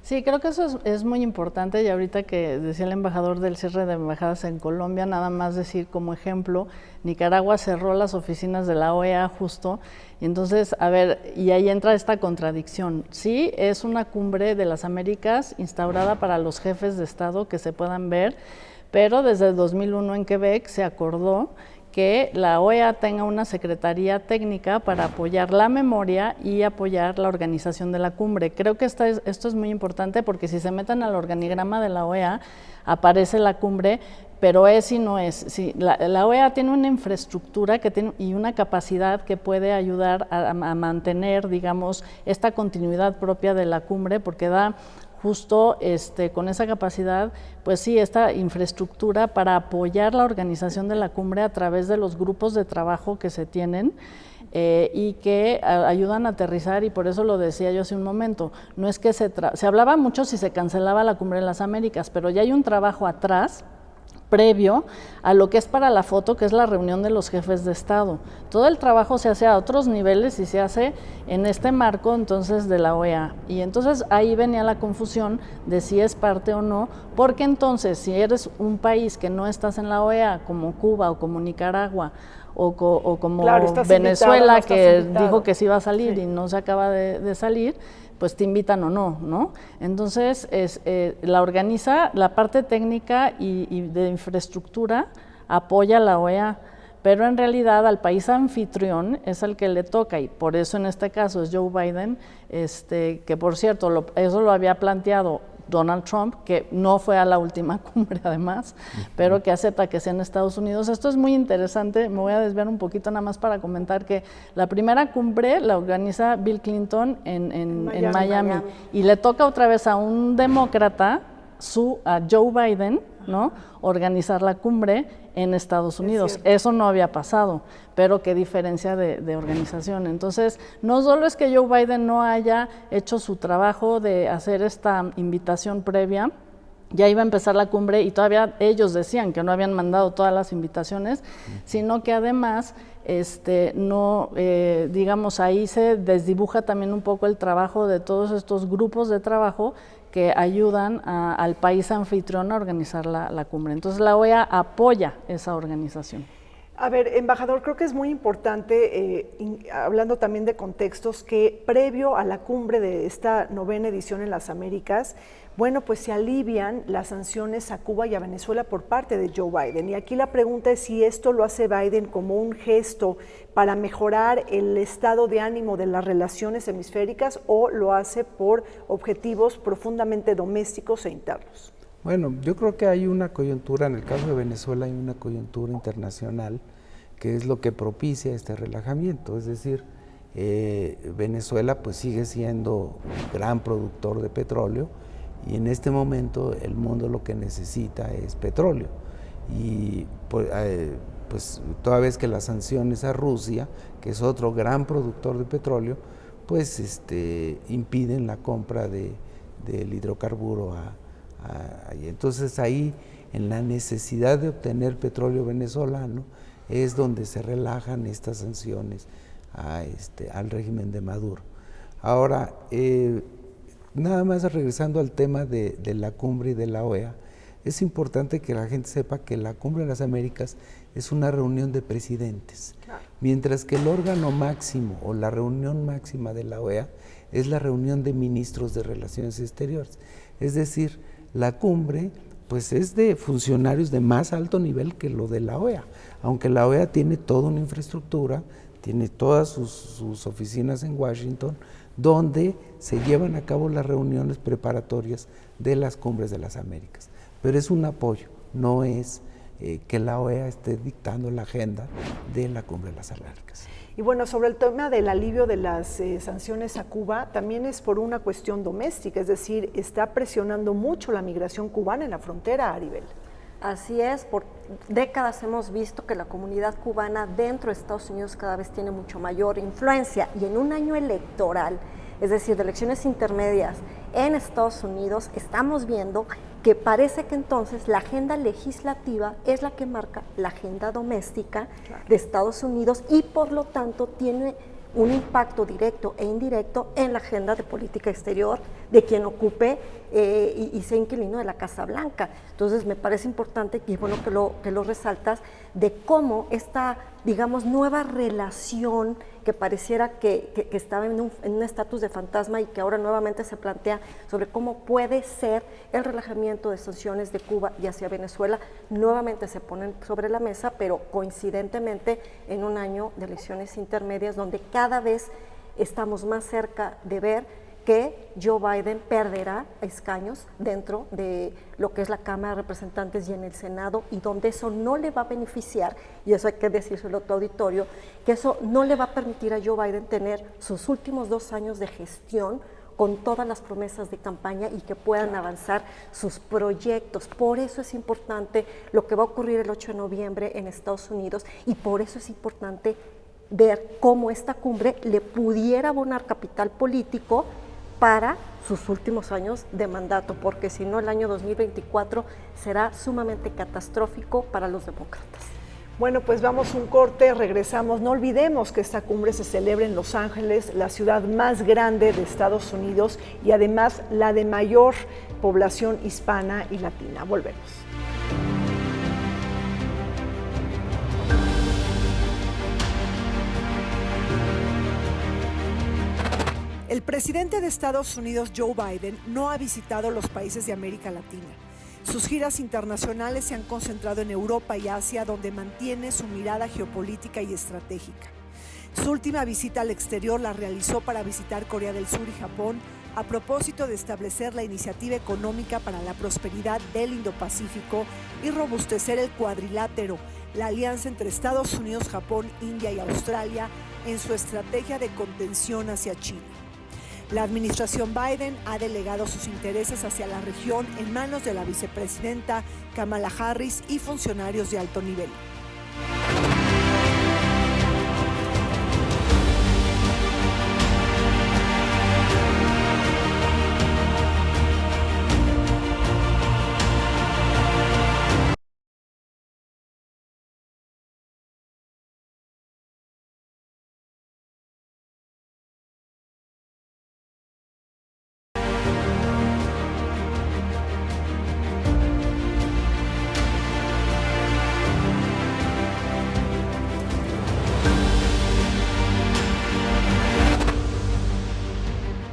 Speaker 4: Sí, creo que eso es muy importante, y ahorita que decía el embajador del cierre de embajadas en Colombia, nada más decir como ejemplo, Nicaragua cerró las oficinas de la OEA justo, y entonces, a ver, y ahí entra esta contradicción. Sí, es una cumbre de las Américas instaurada para los jefes de Estado que se puedan ver, pero desde el 2001 en Quebec se acordó que la OEA tenga una secretaría técnica para apoyar la memoria y apoyar la organización de la cumbre. Creo que esto es muy importante porque si se meten al organigrama de la OEA, aparece la cumbre, pero es y no es. Sí, la OEA tiene una infraestructura y una capacidad que puede ayudar a mantener, digamos, esta continuidad propia de la cumbre, porque da justo con esa capacidad, pues sí, esta infraestructura para apoyar la organización de la cumbre a través de los grupos de trabajo que se tienen y que ayudan a aterrizar, y por eso lo decía yo hace un momento, no es que se hablaba mucho si se cancelaba la cumbre de las Américas, pero ya hay un trabajo atrás previo a lo que es para la foto, que es la reunión de los jefes de Estado. Todo el trabajo se hace a otros niveles y se hace en este marco entonces de la OEA. Y entonces ahí venía la confusión de si es parte o no, porque entonces si eres un país que no estás en la OEA, como Cuba o como Nicaragua, o como Venezuela, que dijo que sí iba a salir y no se acaba de salir, pues te invitan o no, ¿no? Entonces, la organiza la parte técnica y de infraestructura, apoya la OEA, pero en realidad al país anfitrión es al que le toca, y por eso en este caso es Joe Biden, que por cierto, eso lo había planteado Donald Trump, que no fue a la última cumbre además, pero que acepta que sea en Estados Unidos. Esto es muy interesante, me voy a desviar un poquito nada más para comentar que la primera cumbre la organiza Bill Clinton en Miami, y le toca otra vez a un demócrata, a Joe Biden, ¿no?, organizar la cumbre en Estados Unidos. Eso no había pasado, pero qué diferencia de organización. Entonces, no solo es que Joe Biden no haya hecho su trabajo de hacer esta invitación previa, ya iba a empezar la cumbre y todavía ellos decían que no habían mandado todas las invitaciones, sino que además, digamos, ahí se desdibuja también un poco el trabajo de todos estos grupos de trabajo que ayudan al país anfitrión a organizar la cumbre. Entonces la OEA apoya esa organización.
Speaker 2: A ver, embajador, creo que es muy importante, hablando también de contextos, que previo a la cumbre de esta 9ª edición en las Américas, bueno, pues se alivian las sanciones a Cuba y a Venezuela por parte de Joe Biden. Y aquí la pregunta es si esto lo hace Biden como un gesto para mejorar el estado de ánimo de las relaciones hemisféricas o lo hace por objetivos profundamente domésticos e internos.
Speaker 3: Bueno, yo creo que hay una coyuntura, en el caso de Venezuela hay una coyuntura internacional que es lo que propicia este relajamiento, es decir, Venezuela pues sigue siendo gran productor de petróleo y en este momento el mundo lo que necesita es petróleo y pues toda vez que las sanciones a Rusia, que es otro gran productor de petróleo, pues impiden la compra del hidrocarburo entonces ahí en la necesidad de obtener petróleo venezolano es donde se relajan estas sanciones al régimen de Maduro. Ahora, nada más regresando al tema de la cumbre y de la OEA, es importante que la gente sepa que la Cumbre de las Américas es una reunión de presidentes, mientras que el órgano máximo o la reunión máxima de la OEA es la reunión de ministros de Relaciones Exteriores. Es decir, la cumbre pues es de funcionarios de más alto nivel que lo de la OEA, aunque la OEA tiene toda una infraestructura, tiene todas sus oficinas en Washington, donde se llevan a cabo las reuniones preparatorias de las cumbres de las Américas. Pero es un apoyo, no es que la OEA esté dictando la agenda de la cumbre de las Américas.
Speaker 2: Y bueno, sobre el tema del alivio de las sanciones a Cuba, también es por una cuestión doméstica, es decir, está presionando mucho la migración cubana en la frontera, Aribel.
Speaker 5: Así es, por décadas hemos visto que la comunidad cubana dentro de Estados Unidos cada vez tiene mucho mayor influencia y en un año electoral, es decir, de elecciones intermedias en Estados Unidos, estamos viendo que parece que entonces la agenda legislativa es la que marca la agenda doméstica de Estados Unidos y por lo tanto tiene un impacto directo e indirecto en la agenda de política exterior de quien ocupe y sea inquilino de la Casa Blanca. Entonces me parece importante y bueno que lo resaltas de cómo esta, digamos, nueva relación que pareciera que estaba en un estatus de fantasma y que ahora nuevamente se plantea sobre cómo puede ser el relajamiento de sanciones de Cuba y hacia Venezuela, nuevamente se ponen sobre la mesa, pero coincidentemente en un año de elecciones intermedias donde cada vez estamos más cerca de ver que Joe Biden perderá escaños dentro de lo que es la Cámara de Representantes y en el Senado, y donde eso no le va a beneficiar, y eso hay que decírselo a tu auditorio, que eso no le va a permitir a Joe Biden tener sus últimos 2 años de gestión con todas las promesas de campaña y que puedan avanzar sus proyectos. Por eso es importante lo que va a ocurrir el 8 de noviembre en Estados Unidos y por eso es importante ver cómo esta cumbre le pudiera abonar capital político para sus últimos años de mandato, porque si no el año 2024 será sumamente catastrófico para los demócratas.
Speaker 2: Bueno, pues vamos un corte, regresamos. No olvidemos que esta cumbre se celebra en Los Ángeles, la ciudad más grande de Estados Unidos y además la de mayor población hispana y latina. Volvemos. El presidente de Estados Unidos, Joe Biden, no ha visitado los países de América Latina. Sus giras internacionales se han concentrado en Europa y Asia, donde mantiene su mirada geopolítica y estratégica. Su última visita al exterior la realizó para visitar Corea del Sur y Japón, a propósito de establecer la iniciativa económica para la prosperidad del Indo-Pacífico y robustecer el cuadrilátero, la alianza entre Estados Unidos, Japón, India y Australia, en su estrategia de contención hacia China. La administración Biden ha delegado sus intereses hacia la región en manos de la vicepresidenta Kamala Harris y funcionarios de alto nivel.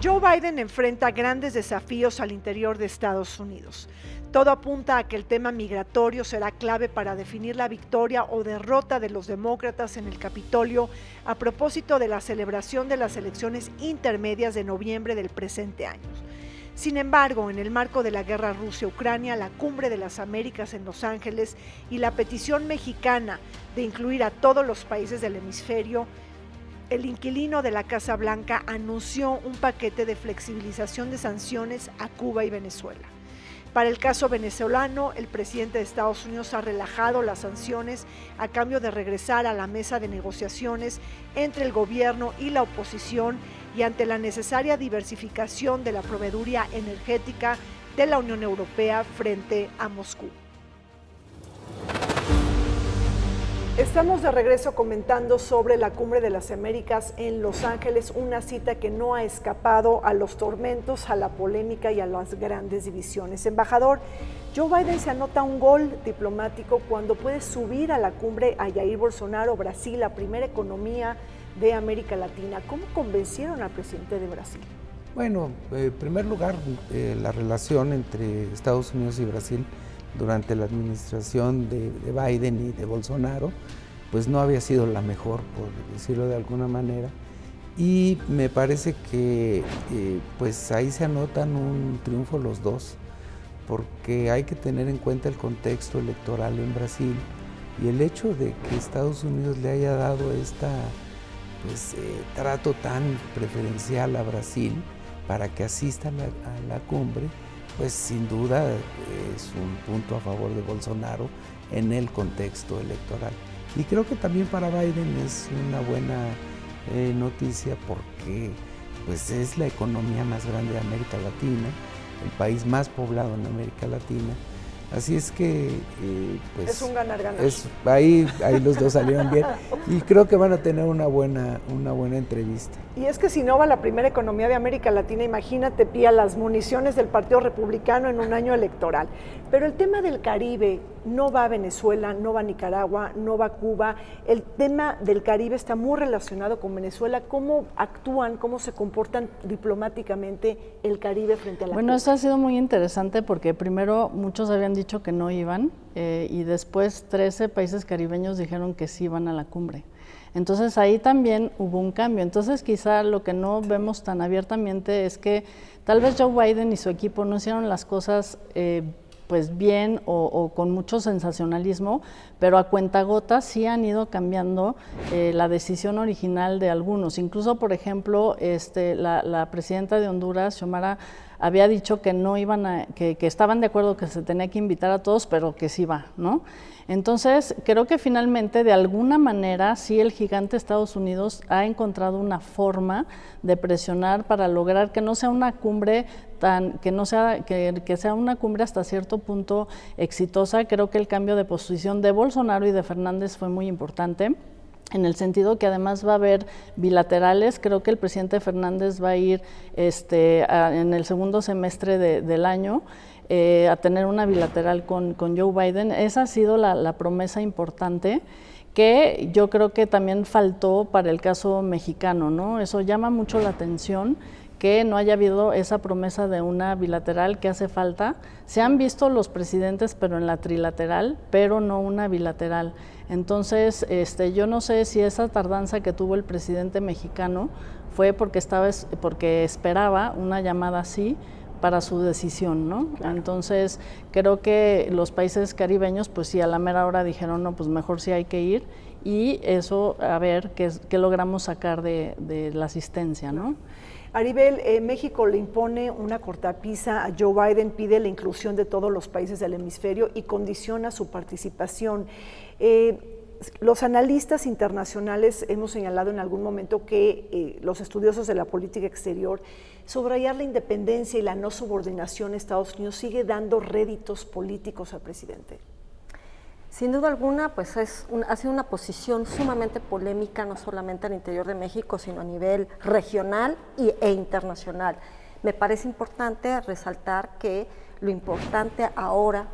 Speaker 2: Joe Biden enfrenta grandes desafíos al interior de Estados Unidos. Todo apunta a que el tema migratorio será clave para definir la victoria o derrota de los demócratas en el Capitolio a propósito de la celebración de las elecciones intermedias de noviembre del presente año. Sin embargo, en el marco de la guerra Rusia-Ucrania, la Cumbre de las Américas en Los Ángeles y la petición mexicana de incluir a todos los países del hemisferio, el inquilino de la Casa Blanca anunció un paquete de flexibilización de sanciones a Cuba y Venezuela. Para el caso venezolano, el presidente de Estados Unidos ha relajado las sanciones a cambio de regresar a la mesa de negociaciones entre el gobierno y la oposición y ante la necesaria diversificación de la proveeduría energética de la Unión Europea frente a Moscú. Estamos de regreso comentando sobre la Cumbre de las Américas en Los Ángeles, una cita que no ha escapado a los tormentos, a la polémica y a las grandes divisiones. Embajador, Joe Biden se anota un gol diplomático cuando puede subir a la cumbre a Jair Bolsonaro, Brasil, la primera economía de América Latina. ¿Cómo convencieron al presidente de Brasil?
Speaker 3: Bueno, en primer lugar, la relación entre Estados Unidos y Brasil durante la administración de Biden y de Bolsonaro, pues no había sido la mejor, por decirlo de alguna manera, y me parece que pues ahí se anotan un triunfo los dos, porque hay que tener en cuenta el contexto electoral en Brasil y el hecho de que Estados Unidos le haya dado trato tan preferencial a Brasil para que asista a la cumbre, pues sin duda es un punto a favor de Bolsonaro en el contexto electoral. Y creo que también para Biden es una buena noticia porque pues es la economía más grande de América Latina, el país más poblado en América Latina. Así es que pues
Speaker 2: es un ganar-ganar.
Speaker 3: Ahí los dos salieron bien y creo que van a tener una buena entrevista.
Speaker 2: Y es que si no va la primera economía de América Latina, imagínate, Pía, las municiones del Partido Republicano en un año electoral. Pero el tema del Caribe, no va a Venezuela, no va a Nicaragua, no va a Cuba. El tema del Caribe está muy relacionado con Venezuela. ¿Cómo actúan, cómo se comportan diplomáticamente el Caribe frente a la
Speaker 4: Bueno,
Speaker 2: Cuba?
Speaker 4: eso ha sido muy interesante porque primero muchos habían dicho que no iban y después 13 países caribeños dijeron que sí iban a la cumbre. Entonces ahí también hubo un cambio. Entonces quizá lo que no vemos tan abiertamente es que tal vez Joe Biden y su equipo no hicieron las cosas pues bien o con mucho sensacionalismo, pero a cuentagotas sí han ido cambiando la decisión original de algunos. Incluso, por ejemplo, la presidenta de Honduras, Xiomara, había dicho que no iban que estaban de acuerdo que se tenía que invitar a todos, pero que sí va, ¿no? Entonces, creo que finalmente, de alguna manera, sí el gigante Estados Unidos ha encontrado una forma de presionar para lograr que no sea una cumbre que sea una cumbre hasta cierto punto exitosa. Creo que el cambio de posición de Bolsonaro y de Fernández fue muy importante, en el sentido que además va a haber bilaterales. Creo que el presidente Fernández va a ir en el segundo semestre del año a tener una bilateral con Joe Biden. Esa ha sido la promesa importante que yo creo que también faltó para el caso mexicano, ¿no? Eso llama mucho la atención, que no haya habido esa promesa de una bilateral que hace falta. Se han visto los presidentes, pero en la trilateral, pero no una bilateral. Entonces, yo no sé si esa tardanza que tuvo el presidente mexicano fue porque esperaba una llamada así para su decisión, ¿no? Claro. Entonces, creo que los países caribeños, pues sí, a la mera hora dijeron, no, pues mejor sí hay que ir, y eso, a ver qué logramos sacar de la asistencia, ¿no?
Speaker 2: Aribel, México le impone una cortapisa a Joe Biden, pide la inclusión de todos los países del hemisferio y condiciona su participación. Los analistas internacionales hemos señalado en algún momento que los estudiosos de la política exterior, subrayar la independencia y la no subordinación a Estados Unidos sigue dando réditos políticos al presidente.
Speaker 5: Sin duda alguna, pues ha sido una posición sumamente polémica, no solamente al interior de México, sino a nivel regional e internacional. Me parece importante resaltar que lo importante ahora,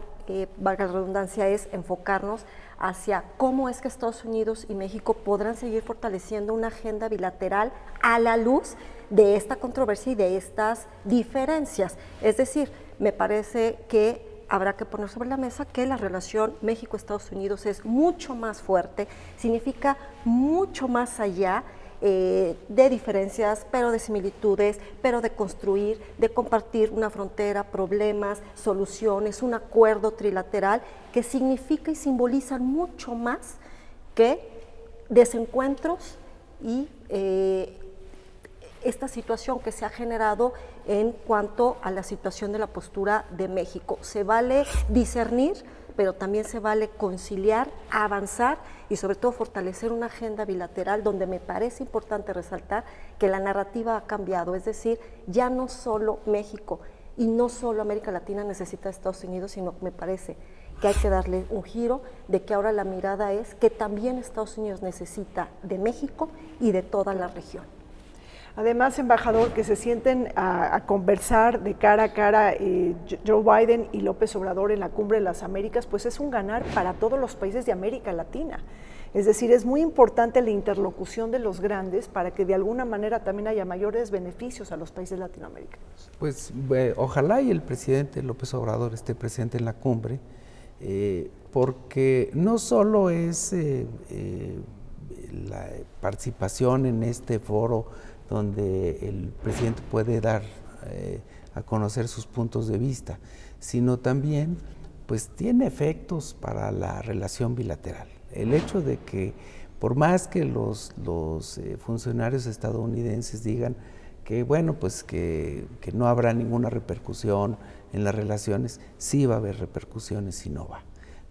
Speaker 5: valga la redundancia, es enfocarnos hacia cómo es que Estados Unidos y México podrán seguir fortaleciendo una agenda bilateral a la luz de esta controversia y de estas diferencias. Es decir, me parece que habrá que poner sobre la mesa que la relación México-Estados Unidos es mucho más fuerte, significa mucho más allá de diferencias, pero de similitudes, pero de construir, de compartir una frontera, problemas, soluciones, un acuerdo trilateral que significa y simboliza mucho más que desencuentros y esta situación que se ha generado en cuanto a la situación de la postura de México. Se vale discernir, pero también se vale conciliar, avanzar y sobre todo fortalecer una agenda bilateral donde me parece importante resaltar que la narrativa ha cambiado, es decir, ya no solo México y no solo América Latina necesita de Estados Unidos, sino me parece que hay que darle un giro de que ahora la mirada es que también Estados Unidos necesita de México y de toda la región.
Speaker 2: Además, embajador, que se sienten a conversar de cara a cara Joe Biden y López Obrador en la Cumbre de las Américas, pues es un ganar para todos los países de América Latina. Es decir, es muy importante la interlocución de los grandes para que de alguna manera también haya mayores beneficios a los países latinoamericanos.
Speaker 3: Pues ojalá y el presidente López Obrador esté presente en la cumbre, porque no solo es la participación en este foro donde el presidente puede dar a conocer sus puntos de vista, sino también pues tiene efectos para la relación bilateral. El hecho de que por más que los funcionarios estadounidenses digan que bueno, pues que no habrá ninguna repercusión en las relaciones, sí va a haber repercusiones si no va.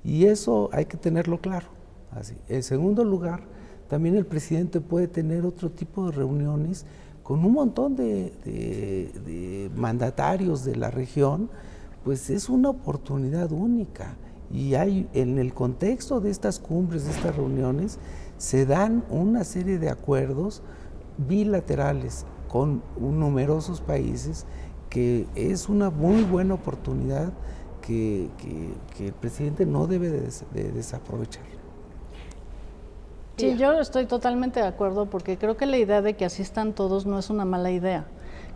Speaker 3: Y eso hay que tenerlo claro. Así. En segundo lugar, también el presidente puede tener otro tipo de reuniones con un montón de mandatarios de la región, pues es una oportunidad única. Y hay, en el contexto de estas cumbres, de estas reuniones, se dan una serie de acuerdos bilaterales con numerosos países, que es una muy buena oportunidad que el presidente no debe de desaprovechar.
Speaker 4: Sí, yo estoy totalmente de acuerdo porque creo que la idea de que asistan todos no es una mala idea,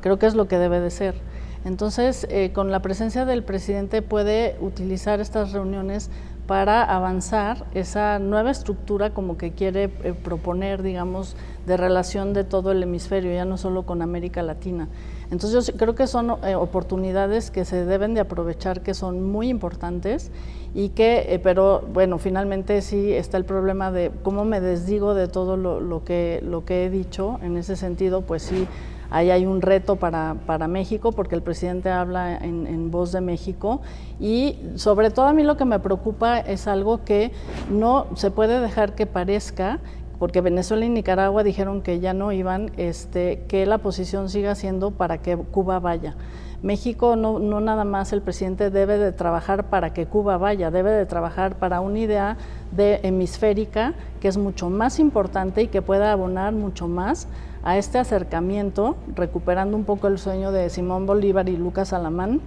Speaker 4: creo que es lo que debe de ser. Entonces, con la presencia del presidente puede utilizar estas reuniones para avanzar esa nueva estructura como que quiere proponer, digamos, de relación de todo el hemisferio, ya no solo con América Latina. Entonces yo creo que son oportunidades que se deben de aprovechar, que son muy importantes y que, pero bueno, finalmente sí está el problema de cómo me desdigo de todo lo que he dicho. En ese sentido, pues sí, ahí hay un reto para México, porque el presidente habla en voz de México, y sobre todo a mí lo que me preocupa es algo que no se puede dejar que parezca, porque Venezuela y Nicaragua dijeron que ya no iban, que la posición siga siendo para que Cuba vaya. México no nada más el presidente debe de trabajar para que Cuba vaya, debe de trabajar para una idea de hemisférica que es mucho más importante y que pueda abonar mucho más a este acercamiento, recuperando un poco el sueño de Simón Bolívar y Lucas Alamán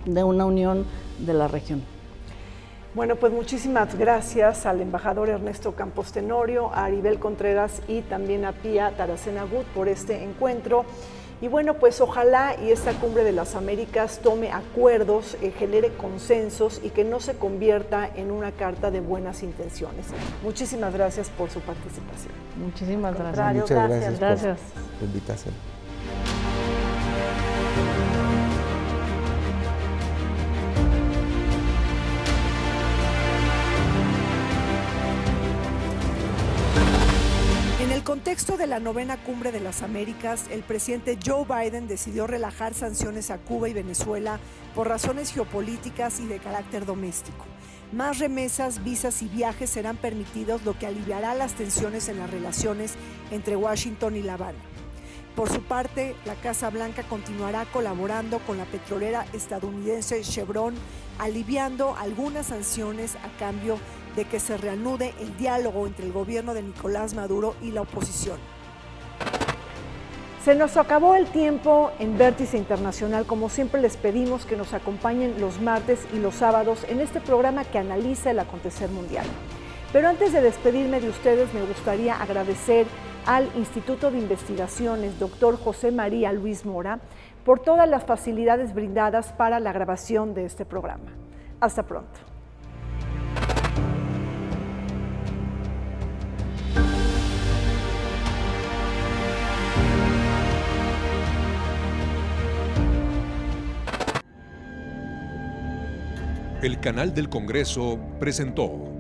Speaker 4: de una unión de la región.
Speaker 2: Bueno, pues muchísimas gracias al embajador Ernesto Campos Tenorio, a Aribel Contreras y también a Pía Taracena Gut por este encuentro. Y bueno, pues ojalá y esta Cumbre de las Américas tome acuerdos, genere consensos y que no se convierta en una carta de buenas intenciones. Muchísimas gracias por su participación.
Speaker 4: Muchísimas gracias.
Speaker 3: Muchas gracias.
Speaker 4: Gracias
Speaker 3: por la invitación.
Speaker 2: En el contexto de la 9ª Cumbre de las Américas, el presidente Joe Biden decidió relajar sanciones a Cuba y Venezuela por razones geopolíticas y de carácter doméstico. Más remesas, visas y viajes serán permitidos, lo que aliviará las tensiones en las relaciones entre Washington y La Habana. Por su parte, la Casa Blanca continuará colaborando con la petrolera estadounidense Chevron, aliviando algunas sanciones a cambio de que se reanude el diálogo entre el gobierno de Nicolás Maduro y la oposición. Se nos acabó el tiempo en Vértice Internacional. Como siempre, les pedimos que nos acompañen los martes y los sábados en este programa que analiza el acontecer mundial. Pero antes de despedirme de ustedes, me gustaría agradecer al Instituto de Investigaciones Dr. José María Luis Mora por todas las facilidades brindadas para la grabación de este programa. Hasta pronto.
Speaker 1: El canal del Congreso presentó